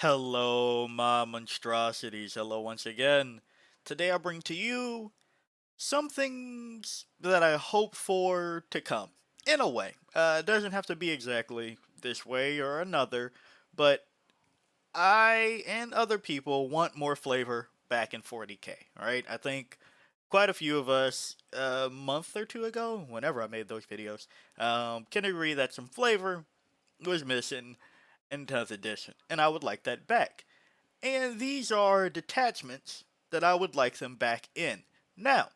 Hello, my monstrosities. Hello once again. Today I bring to you some things that I hope for to come. In a way. It doesn't have to be exactly this way or another, but I and other people want more flavor back in 40k, alright? I think quite a few of us, a month or two ago, whenever I made those videos, can agree that some flavor was missing in 10th edition, and I would like that back. And these are detachments that I would like them back in. Now,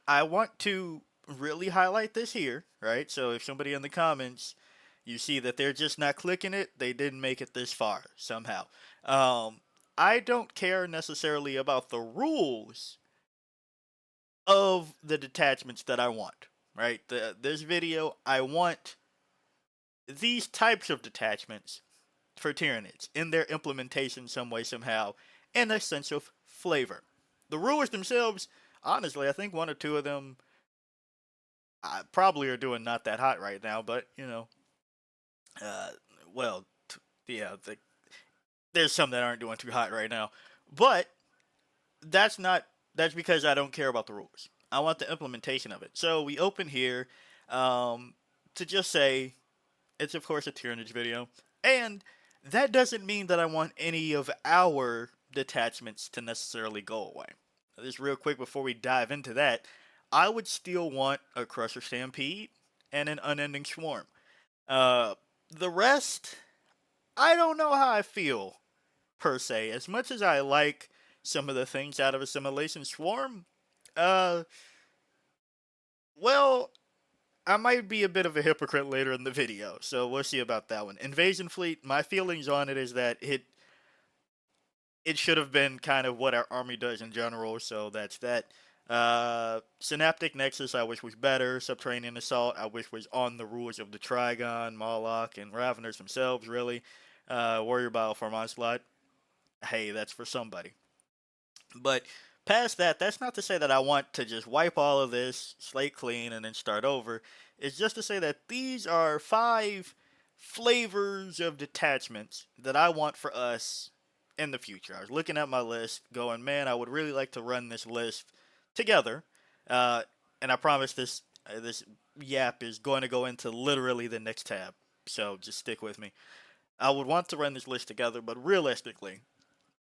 I want to really highlight this here, right? So if somebody in the comments, you see that they're just not clicking it, they didn't make it this far somehow. I don't care necessarily about the rules of the detachments that I want, right? This video, I want these types of detachments for Tyranids in their implementation some way, somehow, and a sense of flavor. The rulers themselves, honestly, I think one or two of them probably are doing not that hot right now, but, uh, well, yeah, there's some that aren't doing too hot right now. But that's not, that's because I don't care about the rules. I want the implementation of it. So we open here to just say, it's of course a Tyranid video, and that doesn't mean that I want any of our detachments to necessarily go away. Just real quick before we dive into that, I would still want a Crusher Stampede and an Unending Swarm. Uh, the rest, I don't know how I feel, per se. As much as I like some of the things out of Assimilation Swarm, uh, well, I might be a bit of a hypocrite later in the video, so we'll see about that one. Invasion Fleet, my feelings on it is that it should have been kind of what our army does in general, so that's that. Synaptic Nexus, I wish was better. Subterranean Assault, I wish was on the rules of the Trigon, Moloch, and Raveners themselves, really. Warrior Bioform Onslaught, hey, that's for somebody. But past that, that's not to say that I want to just wipe all of this, slate clean, and then start over. It's just to say that these are 5 flavors of detachments that I want for us in the future. I was looking at my list, going, man, I would really like to run this list together. Uh, and I promise this yap is going to go into literally the next tab. So just stick with me. I would want to run this list together, but realistically,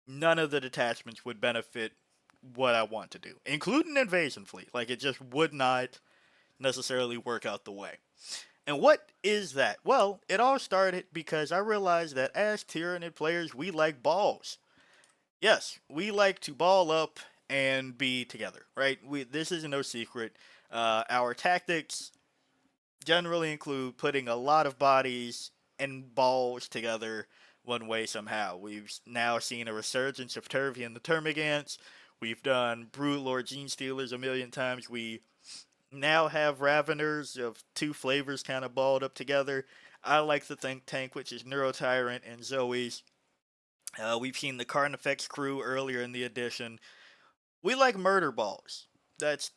none of the detachments would benefit what I want to do, including Invasion Fleet. Like, it just would not necessarily work out the way. And what is that? Well, it all started because I realized that as Tyranid players, we like balls. Yes, we like to ball up and be together, right? This is no secret. Our tactics generally include putting a lot of bodies and balls together one way somehow. We've now seen a resurgence of Turvy and the Termagants. We've done Brute Lord Gene Stealers a million times. We now have Raveners of 2 flavors kind of balled up together. I like the Think Tank, which is Neurotyrant and Zoe's. We've seen the Carnifex crew earlier in the edition. We like murder balls. That's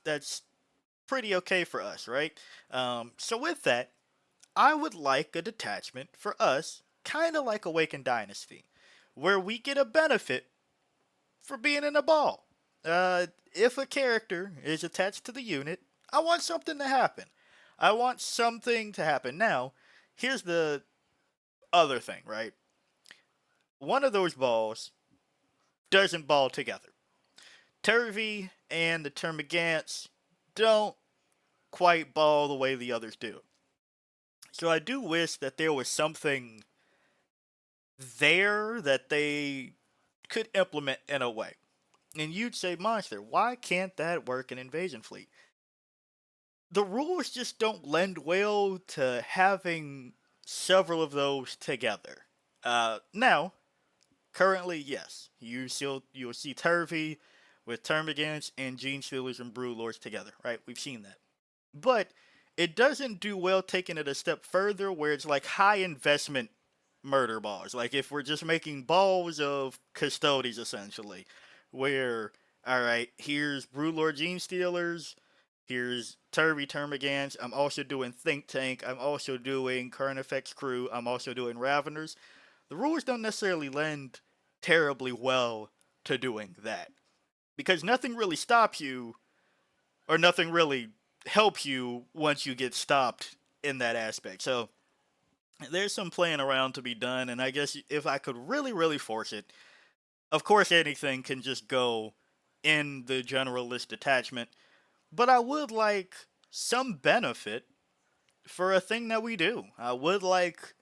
pretty okay for us, right? So with that, I would like a detachment for us, kind of like Awakened Dynasty, where we get a benefit for being in a ball. If a character is attached to the unit, I want something to happen. I want something to happen. Now, here's the other thing, right? One of those balls doesn't ball together. Turvy and the Termagants don't quite ball the way the others do. So I do wish that there was something there that they could implement in a way. And you'd say, Monster, why can't that work in Invasion Fleet? The rules just don't lend well to having several of those together. Now, currently, yes, you'll see Turvy with Termagants and Gene Stealers and Brood Lords together, right? We've seen that. But it doesn't do well taking it a step further where it's like high investment murder balls. Like if we're just making balls of custodies essentially, where all right, here's Broodlord Gene Stealers, here's Turvy Termagants. I'm also doing Think Tank. I'm also doing Carnifex Crew. I'm also doing Raveners. the rules don't necessarily lend terribly well to doing that. Because nothing really stops you, or nothing really helps you once you get stopped in that aspect. So there's some playing around to be done, and I guess if I could really, really force it, of course anything can just go in the generalist detachment, but I would like some benefit for a thing that we do. I would like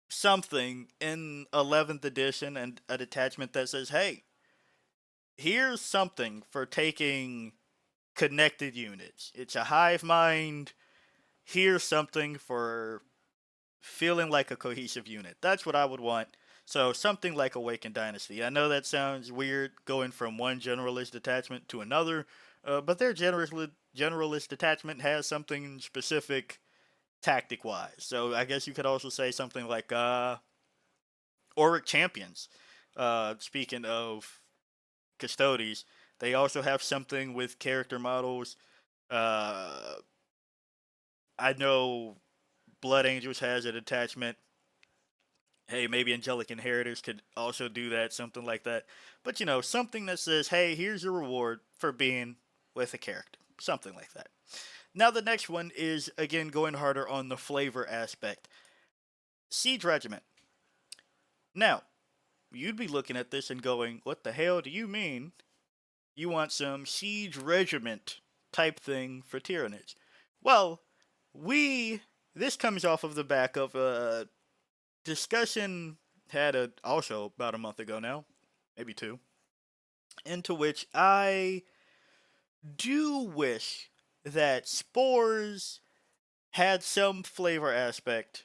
something in 11th edition and a detachment that says, hey, here's something for taking connected units. It's a hive mind. Here's something for feeling like a cohesive unit. That's what I would want. So something like Awakened Dynasty. I know that sounds weird going from one generalist detachment to another, but their generalist detachment has something specific tactic wise. So I guess you could also say something like Auric Champions. Speaking of Custodes, they also have something with character models. Uh, I know Blood Angels has a detachment. Hey, maybe Angelic Inheritors could also do that, something like that. But something that says, hey, here's your reward for being with a character. Something like that. Now, the next one is, again, going harder on the flavor aspect. Siege Regiment. Now, you'd be looking at this and going, what the hell do you mean you want some Siege Regiment type thing for Tyranids? Well, this comes off of the back of a discussion had also about a month ago now, maybe two, into which I do wish that Spores had some flavor aspect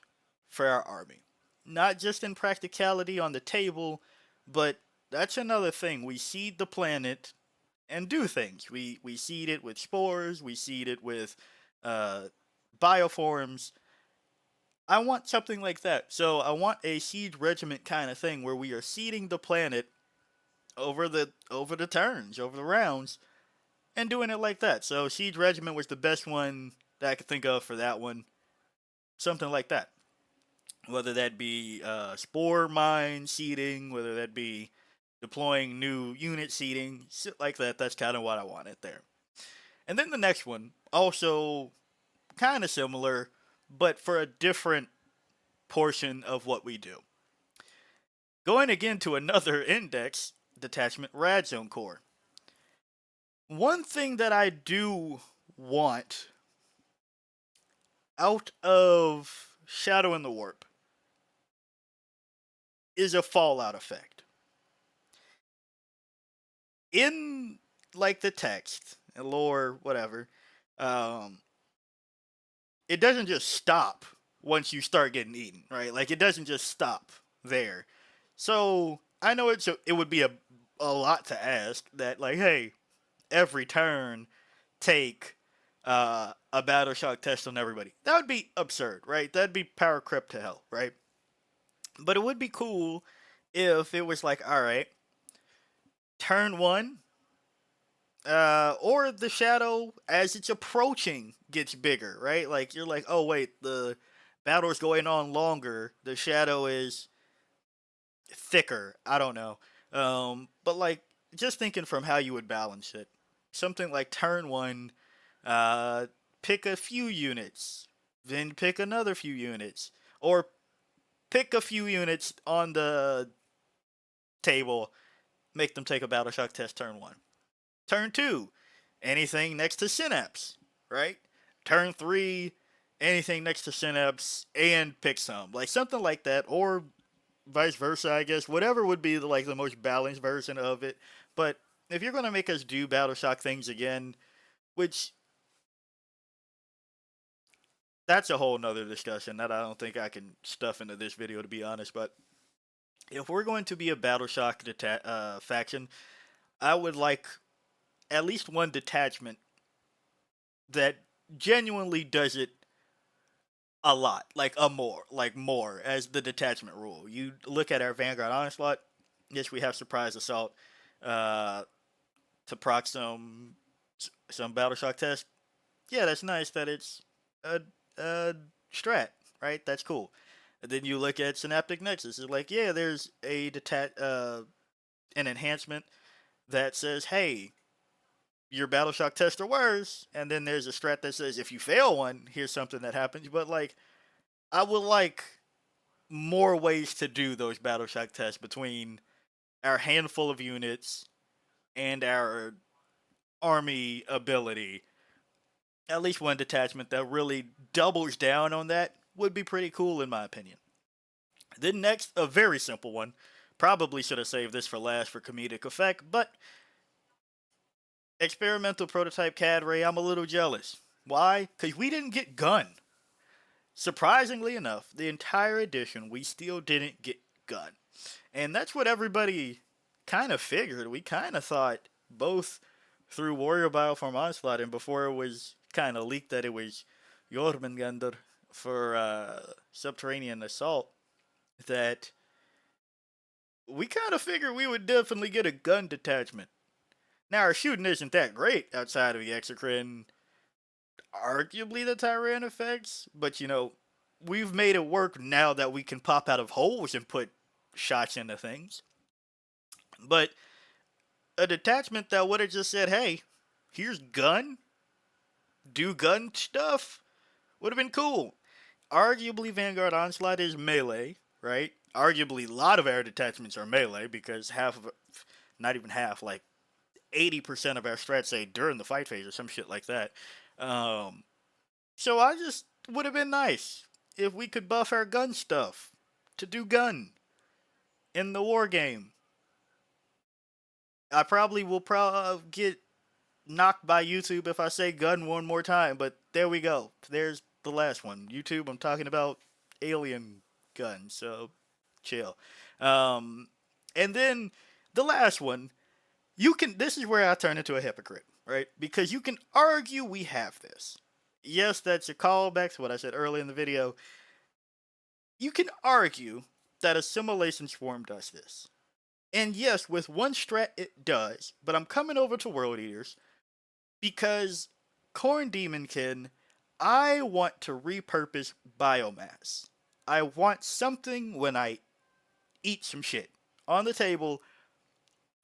for our army. Not just in practicality on the table, but that's another thing. We seed the planet and do things. We seed it with spores, we seed it with uh, bioforms. I want something like that. So I want a siege regiment kind of thing where we are seeding the planet over the turns, over the rounds, and doing it like that. So siege regiment was the best one that I could think of for that one. Something like that. Whether that be spore mine seeding, whether that be deploying new unit seeding, shit like that. That's kind of what I wanted there. And then the next one, also kind of similar, but for a different portion of what we do. Going again to another index, detachment Radzone Core. One thing that I do want out of Shadow in the Warp is a Fallout effect. In like the text, lore, whatever, um, it doesn't just stop once you start getting eaten, right? Like it doesn't just stop there. So I know it would be a lot to ask that like, hey, every turn take a Battleshock test on everybody. That would be absurd, right? That'd be power creep to hell, right? But it would be cool if it was like, all right, turn one, or the shadow as it's approaching gets bigger, right? Like you're like, oh wait, the battle is going on longer. The shadow is thicker. I don't know, but like just thinking from how you would balance it, something like turn one, uh, pick a few units, then pick another few units, or pick a few units on the table, make them take a Battleshock test turn one. Turn two, anything next to Synapse, right? Turn three, anything next to Synapse and pick some. Like something like that, or vice versa, I guess. Whatever would be like the most balanced version of it. But if you're going to make us do Battleshock things again, which that's a whole nother discussion that I don't think I can stuff into this video to be honest, but if we're going to be a Battleshock faction, I would like at least one detachment that genuinely does it a lot, like more as the detachment rule. You look at our Vanguard Onslaught. Yes, we have Surprise Assault uh, to proc some Battleshock test. Yeah, that's nice that it's a strat, right? That's cool. And then you look at Synaptic Nexus. It's like, yeah, there's an enhancement that says, hey, your Battleshock test or worse, and then there's a strat that says if you fail one, here's something that happens. But like, I would like more ways to do those Battleshock tests between our handful of units and our army ability. At least one detachment that really doubles down on that would be pretty cool, in my opinion. Then next, a very simple one. Probably should have saved this for last for comedic effect, but experimental prototype Cadre, I'm a little jealous. Why? Because we didn't get gun. Surprisingly enough, the entire edition, we still didn't get gun. And that's what everybody kind of figured. We kind of thought, both through Warrior Bioform Onslaught and before it was kind of leaked that it was Jormungandr for Subterranean Assault, that we kind of figured we would definitely get a gun detachment. Now, our shooting isn't that great outside of the Exocrine, arguably the Tyran effects, but you know, we've made it work now that we can pop out of holes and put shots into things. But a detachment that would have just said, hey, here's gun, do gun stuff, would have been cool. Arguably, Vanguard Onslaught is melee, right? Arguably, a lot of our detachments are melee because half of, not even half, like 80% of our strats say during the fight phase or some shit like that. So I just would have been nice if we could buff our gun stuff to do gun in the war game. I probably will get knocked by YouTube if I say gun one more time, but there we go. There's the last one. YouTube, I'm talking about alien gun, so chill. And then the last one, this is where I turn into a hypocrite, right? Because you can argue we have this. Yes, that's a callback to what I said earlier in the video. You can argue that Assimilation Swarm does this. And yes, with one strat it does, but I'm coming over to World Eaters because Corn Demonkin, I want to repurpose biomass. I want something when I eat some shit on the table.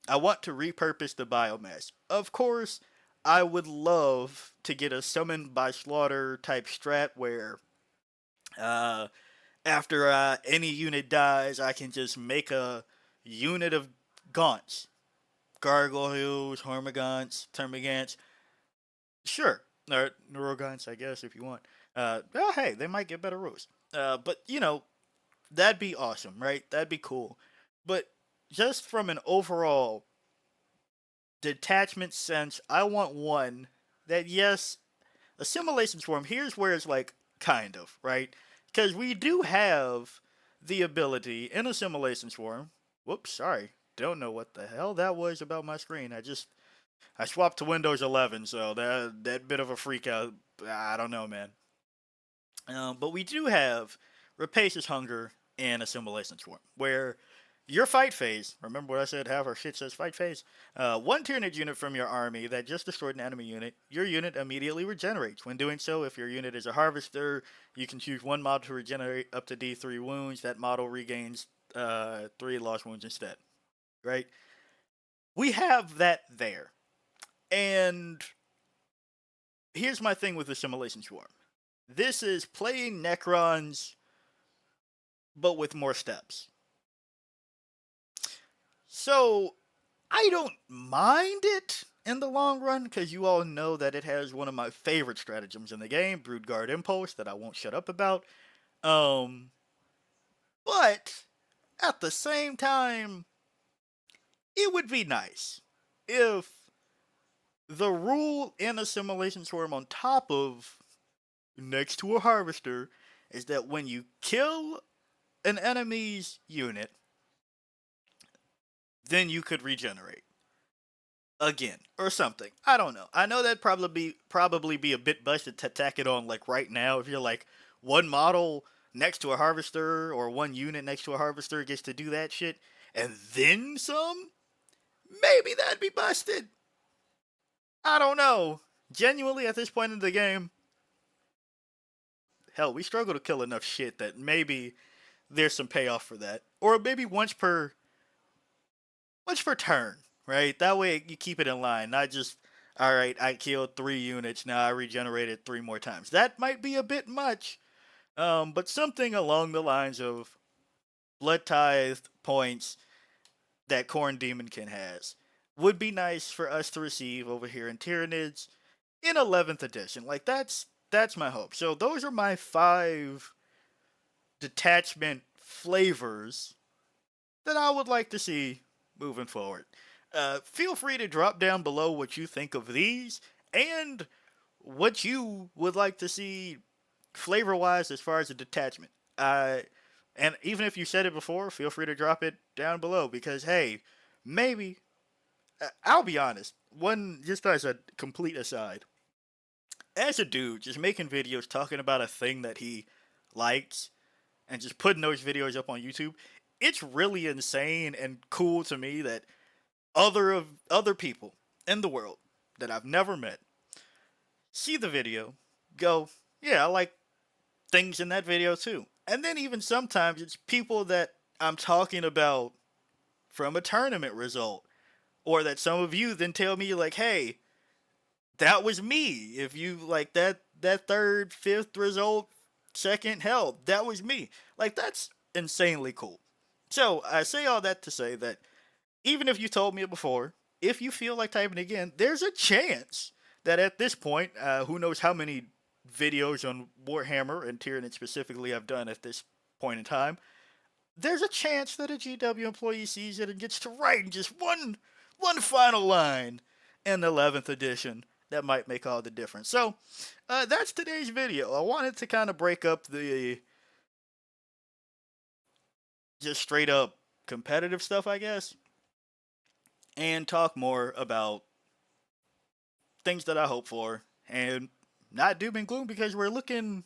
I want to repurpose the biomass. Of course, I would love to get a summoned by slaughter type strat where after any unit dies, I can just make a unit of gaunts. Gargoyles, Hormagaunts, Termagants. Sure. Or Neurogaunts, I guess, if you want. Oh, hey, they might get better rules. But, you know, that'd be awesome, right? That'd be cool. But just from an overall detachment sense, I want one that, yes, Assimilation Swarm, here's where it's like, kind of, right? Because we do have the ability in Assimilation Swarm. Whoops, sorry. Don't know what the hell that was about my screen. I swapped to Windows 11, so that bit of a freak out. I don't know, man. But we do have Rapacious Hunger and Assimilation Swarm, where your fight phase, remember what I said, half our shit says fight phase, one Tyranid unit from your army that just destroyed an enemy unit, your unit immediately regenerates. When doing so, if your unit is a harvester, you can choose one model to regenerate up to D3 wounds. That model regains 3 lost wounds instead, right? We have that there. And here's my thing with Assimilation Swarm. This is playing Necrons, but with more steps. So, I don't mind it in the long run, because you all know that it has one of my favorite stratagems in the game, Broodguard Impulse, that I won't shut up about. But, at the same time, it would be nice if the rule in Assimilation Swarm on top of next to a harvester is that when you kill an enemy's unit, then you could regenerate again or something. I don't know. I know that'd probably be a bit busted to tack it on like right now. If you're like one model next to a harvester or one unit next to a harvester gets to do that shit and then some, maybe that'd be busted. I don't know. Genuinely, at this point in the game, hell, we struggle to kill enough shit that maybe there's some payoff for that. Or maybe once per turn, right? That way you keep it in line, not just all right, I killed 3 units, now I regenerated 3 more times. That might be a bit much, but something along the lines of blood tithe points that Corn Demonkin has would be nice for us to receive over here in Tyranids in 11th edition. Like that's my hope. So those are my 5 detachment flavors that I would like to see moving forward. Feel free to drop down below what you think of these and what you would like to see flavor wise as far as a detachment. And even if you said it before, feel free to drop it down below because hey, maybe I'll be honest. One just as a complete aside, as a dude just making videos talking about a thing that he likes and just putting those videos up on YouTube, it's really insane and cool to me that other people in the world that I've never met see the video, go, yeah, I like things in that video too. And then even sometimes it's people that I'm talking about from a tournament result, or that some of you then tell me like, hey, that was me. If you like that third, fifth result, second, hell, that was me. Like that's insanely cool. So I say all that to say that even if you told me it before, if you feel like typing again, there's a chance that at this point, who knows how many videos on Warhammer and Tyranid specifically I've done at this point in time, there's a chance that a GW employee sees it and gets to write in just one final line in the 11th edition that might make all the difference. So that's today's video. I wanted to kind of break up the just straight up competitive stuff, I guess, and talk more about things that I hope for and not doom and gloom because we're looking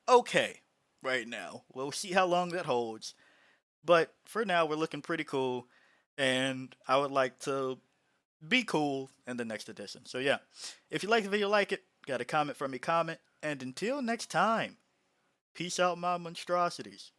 okay right now. We'll see how long that holds. But for now we're looking pretty cool and I would like to be cool in the next edition. So yeah. If you like the video, like it, got a comment from me, comment, and until next time, peace out my monstrosities.